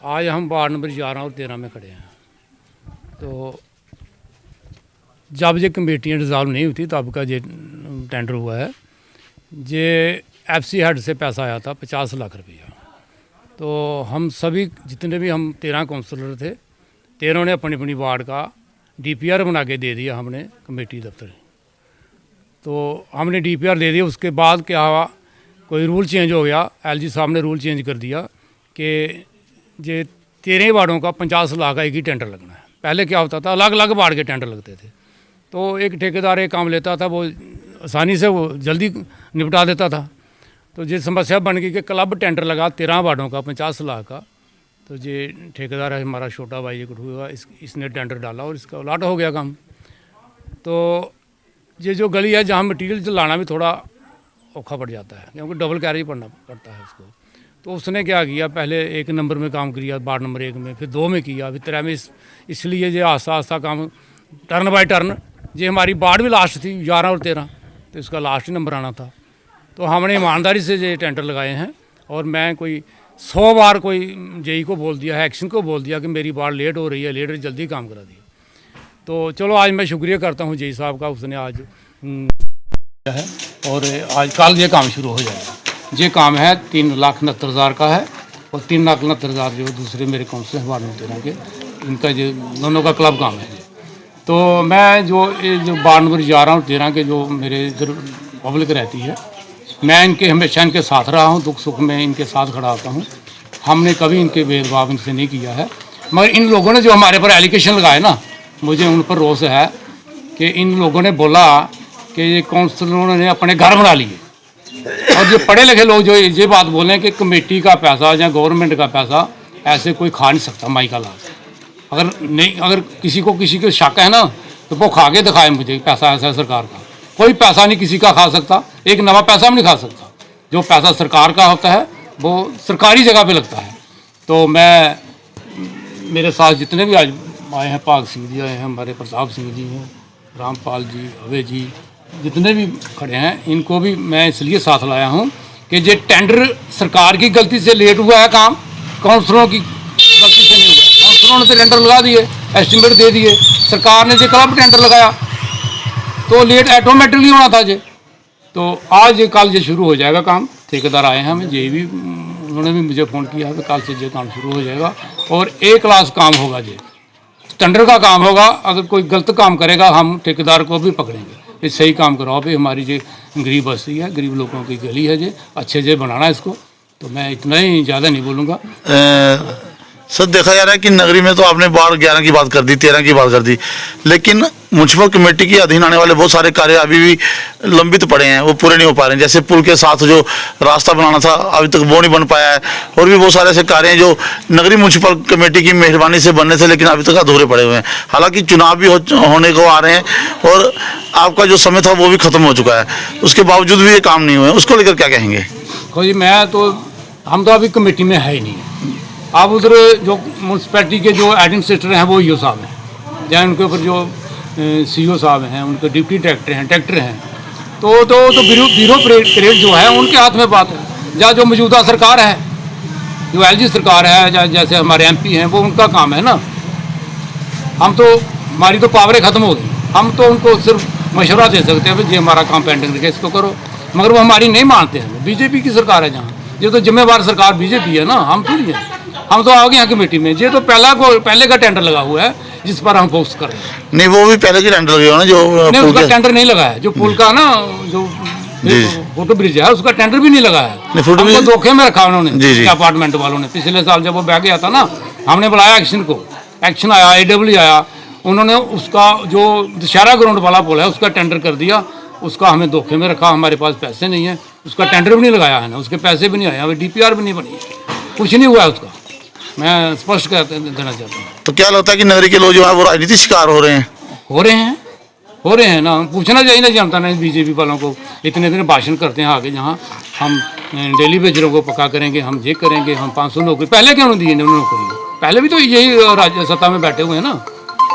आज हम ward number 11 और 13 में खड़े हैं। तो जब ये कमेटियाँ डिज़ाल्व नहीं होती तब का ये टेंडर हुआ है। ये FC हेड से पैसा आया था 50 लाख रुपया। तो हम सभी जितने भी हम 13 काउंसलर थे, 13 ने अपनी अपनी वार्ड का DPR बना के दे दिया हमने कमेटी दफ्तर। तो हमने DPR दे दिया। उसके बाद क्या हुआ, कोई रूल चेंज हो गया। LG साहब ने रूल चेंज कर दिया कि ये 13 वार्डों का 50 लाख का एक ही टेंडर लगना है। पहले क्या होता था, अलग अलग वार्ड के टेंडर लगते थे। तो एक ठेकेदार एक काम लेता था, वो आसानी से वो जल्दी निपटा देता था। तो ये समस्या बन गई कि क्लब टेंडर लगा 13 वार्डों का 50 लाख का। तो ये ठेकेदार है हमारा छोटा भाई एक हुआ, इसने टेंडर डाला और इसका उलाट हो गया काम। तो ये जो गली है जहाँ मटीरियल लाना भी थोड़ा औखा पड़ जाता है, क्योंकि डबल कैरेज पड़ना पड़ता है उसको। तो उसने क्या किया, पहले 1 नंबर में काम किया, वार्ड नंबर 1 में, फिर 2 में किया, फिर 3 में। इसलिए ये आस्ता आस्ता काम टर्न बाय टर्न, ये हमारी वार्ड भी लास्ट थी 11 और 13, तो इसका लास्ट ही नंबर आना था। तो हमने ईमानदारी से ये टेंडर लगाए हैं। और मैं कोई 100 बार कोई JE को बोल दिया है, एक्शन को बोल दिया कि मेरी वार्ड लेट हो रही है, लेट जल्दी काम करा दिया। तो चलो आज मैं शुक्रिया करता हूँ JE साहब का, उसने आज है और आज कल ये काम शुरू हो जाएगा। ये काम है 3,69,000 का है और 3,69,000 जो दूसरे मेरे काउंसिल हैं वार्ड नंबर 13 के, इनका जो दोनों का क्लब काम है। तो मैं जो वार्ड नंबर 11 और 13 के जो मेरे इधर पब्लिक रहती है, मैं इनके हमेशा इनके साथ रहा हूँ, दुख सुख में इनके साथ खड़ा होता हूँ। हमने कभी इनके भेदभाव इनसे नहीं किया है। मगर इन लोगों ने जो हमारे पर एलिगेशन लगाए ना, मुझे उन पर रोष है कि इन लोगों ने बोला कि ये काउंसलरों ने अपने घर बना लिए। और जो पढ़े लिखे लोग जो ये बात बोलें कि कमेटी का पैसा या गवर्नमेंट का पैसा ऐसे कोई खा नहीं सकता माई का लाभ। अगर किसी को शक है ना, तो वो खा के दिखाए मुझे पैसा ऐसा है सरकार का। कोई पैसा नहीं किसी का खा सकता, एक नवा पैसा भी नहीं खा सकता। जो पैसा सरकार का होता है वो सरकारी जगह पे लगता है। तो मैं, मेरे साथ जितने भी आज आए हैं, भाग सिंह जी आए हैं, हमारे प्रताप सिंह जी हैं, रामपाल जी, अवे जी, जितने भी खड़े हैं, इनको भी मैं इसलिए साथ लाया हूँ कि ये टेंडर सरकार की गलती से लेट हुआ है, काम काउंसलरों की गलती से नहीं हुआ। काउंसलरों ने तो टेंडर लगा दिए, एस्टिमेट दे दिए, सरकार ने जो क्लब टेंडर लगाया तो लेट ऑटोमेटिकली होना था। ये तो आज कल ये शुरू हो जाएगा काम। ठेकेदार आए हैं, हमें JE भी, उन्होंने भी मुझे फ़ोन किया है, कल से ये काम शुरू हो जाएगा और A क्लास काम होगा। ये टेंडर का काम होगा। अगर कोई गलत काम करेगा हम ठेकेदार को भी पकड़ेंगे। ये सही काम कराओ भाई, हमारी जो गरीब बस्ती है, गरीब लोगों की गली है, ये अच्छे से बनाना इसको। तो मैं इतना ही, ज़्यादा नहीं बोलूँगा। सर देखा जा रहा है कि नगरी में तो आपने वार्ड 11 की बात कर दी, 13 की बात कर दी, लेकिन म्यूनसिपल कमेटी के अधीन आने वाले बहुत सारे कार्य अभी भी लंबित पड़े हैं, वो पूरे नहीं हो पा रहे हैं। जैसे पुल के साथ जो रास्ता बनाना था अभी तक वो नहीं बन पाया है। और भी बहुत सारे ऐसे कार्य हैं जो नगरी म्यूनसिपल कमेटी की मेहरबानी से बनने थे, लेकिन अभी तक अधूरे पड़े हुए हैं। हालांकि चुनाव भी होने को आ रहे हैं और आपका जो समय था वो भी खत्म हो चुका है, उसके बावजूद भी ये काम नहीं हुए, उसको लेकर क्या कहेंगे? जी हम तो अभी कमेटी में है ही नहीं। अब उधर जो म्यूनसिपैलिटी के जो एडमिनिस्ट्रेटर हैं वो EO साहब हैं, या उनके ऊपर जो CO साहब हैं, उनके डिप्टी डायरेक्टर हैं। तो ब्यूरो परेड जो है उनके हाथ में बात है। या जो मौजूदा सरकार है, जो LG सरकार है, या जैसे हमारे MP हैं, वो उनका काम है ना। हमारी तो पावरें ख़त्म हो गई। हम तो उनको सिर्फ मशवरा दे सकते हैं, भाई ये हमारा काम पेंडिंग रखे, इसको करो। मगर वो हमारी नहीं मानते हैं। BJP की सरकार है जहाँ, ये तो जिम्मेवार सरकार BJP है ना, हम थोड़ी है। हम तो आ गए हैं कमेटी में। ये तो पहले का टेंडर लगा हुआ है जिस पर हम फोकस कर रहे हैं। नहीं, वो भी पहले की टेंडर लगे हुआ ना, जो नहीं, उसका टेंडर नहीं लगा है। जो पुल का ना, जो फोटो ब्रिज है, उसका टेंडर भी नहीं लगा है। हमको धोखे में रखा उन्होंने, अपार्टमेंट वालों ने। पिछले साल जब वो बह गया था ना, हमने बुलाया एक्शन आया, AW आया, उन्होंने उसका जो दशहरा ग्राउंड वाला पुल है उसका टेंडर कर दिया। उसका हमें धोखे में रखा, हमारे पास पैसे नहीं है, उसका टेंडर भी नहीं लगाया है ना, उसके पैसे भी नहीं आए, हमें DPR भी नहीं बनी, कुछ नहीं हुआ है उसका। मैं स्पष्ट देना चाहता हूँ। तो क्या लगता है कि नगरी के लोग जो है वो राजनीति शिकार हो रहे हैं ना? पूछना चाहिए ना जनता ने, BJP वालों को। इतने दिन भाषण करते हैं आगे, जहाँ हम डेली बेजरों को पक्का करेंगे, हम ये करेंगे, हम 500 नौकरी। पहले क्यों नहीं दी इन्होंने नौकरी? पहले भी तो यही राज्य सत्ता में बैठे हुए हैं ना,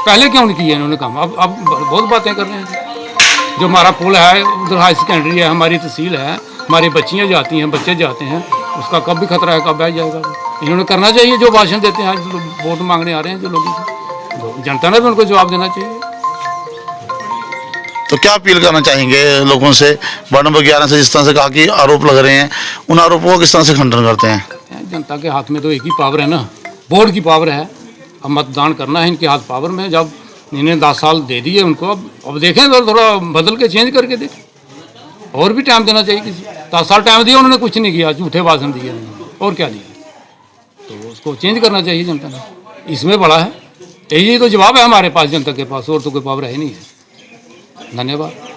पहले क्यों नहीं किया इन्होंने काम? अब बहुत बातें कर रहे हैं। जो हमारा पुल है उधर हाई सेकेंडरी है, हमारी तहसील है, हमारी बच्चियाँ जाती हैं, बच्चे जाते हैं, उसका कब भी खतरा है, कब आ जाएगा। इन्होंने करना चाहिए जो भाषण देते हैं, आज जो वोट मांगने आ रहे हैं जो लोगों से, जनता ने भी उनको जवाब देना चाहिए। तो क्या अपील करना चाहेंगे लोगों से? वार्ड नंबर 11 से जिस तरह से कहा कि आरोप लग रहे हैं, उन आरोपों का किस तरह से खंडन करते हैं? जनता के हाथ में तो एक ही पावर है ना, वोट की पावर है। अब मतदान करना है, इनके हाथ पावर में। जब इन्हें 10 साल दे दिए उनको, अब देखें तो थोड़ा बदल के चेंज करके देखें। और भी टाइम देना चाहिए किसी। 10 साल टाइम दिया उन्होंने, कुछ नहीं किया, झूठे भाषण दिए उन्होंने, और क्या दिया। तो उसको चेंज करना चाहिए जनता ने, इसमें बड़ा है। यही तो जवाब है हमारे पास, जनता के पास, और तो कोई पावर है ही नहीं है। धन्यवाद।